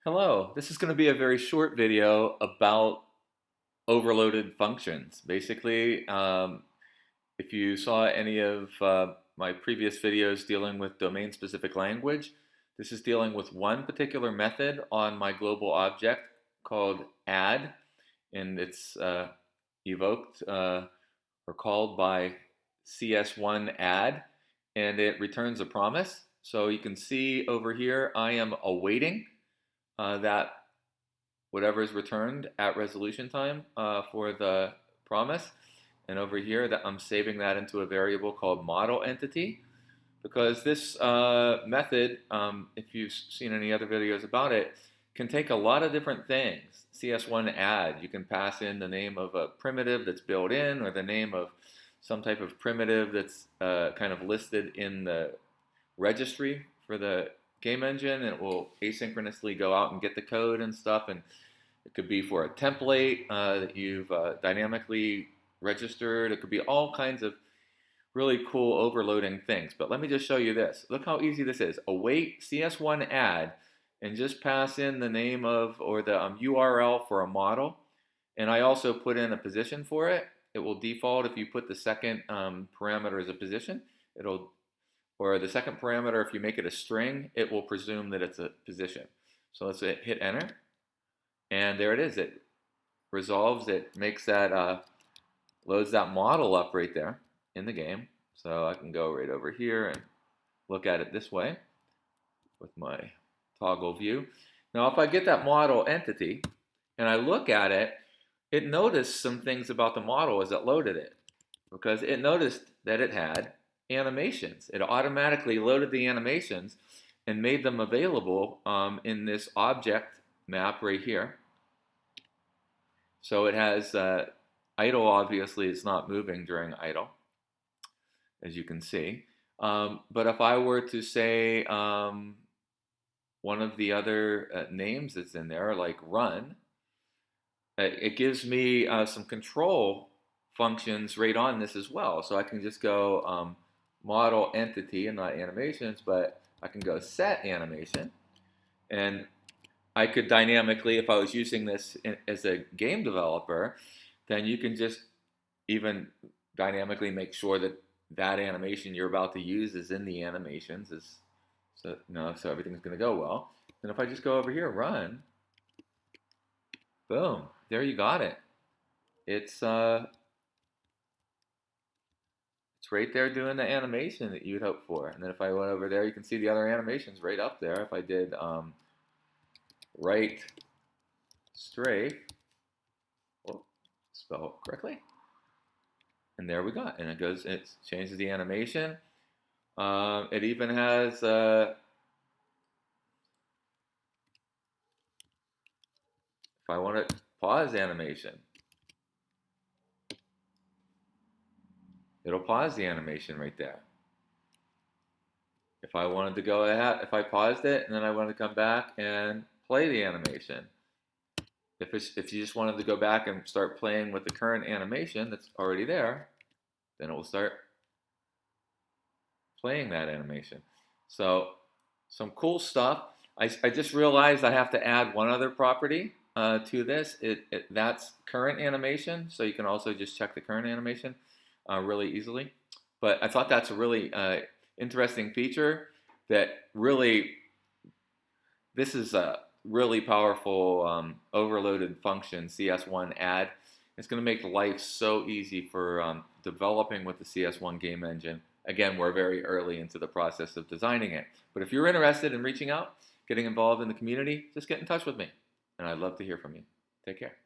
Hello, this is going to be a very short video about overloaded functions. Basically, if you saw any of my previous videos dealing with domain-specific language, this is dealing with one particular method on my global object called add, and it's evoked or called by CS1.add, and it returns a promise. So you can see over here, I am awaiting that whatever is returned at resolution time for the promise. And over here, that I'm saving that into a variable called model entity, because this method, if you've seen any other videos about it, can take a lot of different things. CS1.add, you can pass in the name of a primitive that's built in, or the name of some type of primitive that's kind of listed in the registry for the game engine, and it will asynchronously go out and get the code and stuff. And it could be for a template that you've dynamically registered. It could be all kinds of really cool overloading things. But let me just show you this. Look how easy this is. Await CS1.add and just pass in the name of, or the URL for a model. And I also put in a position for it. It will default if you put the second parameter as a position. Or the second parameter, if you make it a string, it will presume that it's a position. So let's hit enter. And there it is. It resolves, it makes that, loads that model up right there in the game. So I can go right over here and look at it this way with my toggle view. Now if I get that model entity and I look at it, it noticed some things about the model as it loaded it, because it noticed that it had animations. It automatically loaded the animations and made them available in this object map right here. So it has idle, obviously it's not moving during idle, as you can see. But if I were to say one of the other names that's in there, like run, it gives me some control functions right on this as well. So I can just go model entity, and not animations, but I can go set animation, and I could dynamically, if I was using this as a game developer, then you can just even dynamically make sure that that animation you're about to use is in the animations, so everything's going to go well. And if I just go over here, run, boom, there you got it. It's right there doing the animation that you'd hope for. And then if I went over there, you can see the other animations right up there. If I did right strafe, spell it correctly, and there we go. And it changes the animation. It even has if I want to pause animation, it'll pause the animation right there. If I wanted to go ahead, if I paused it and then I wanted to come back and play the animation, if you just wanted to go back and start playing with the current animation that's already there, then it will start playing that animation. So some cool stuff. I just realized I have to add one other property to this. That's current animation, so you can also just check the current animation really easily. But I thought that's a really interesting feature that really, this is a really powerful overloaded function, CS1.add. It's going to make life so easy for developing with the CS1 game engine. Again, we're very early into the process of designing it. But if you're interested in reaching out, getting involved in the community, just get in touch with me. And I'd love to hear from you. Take care.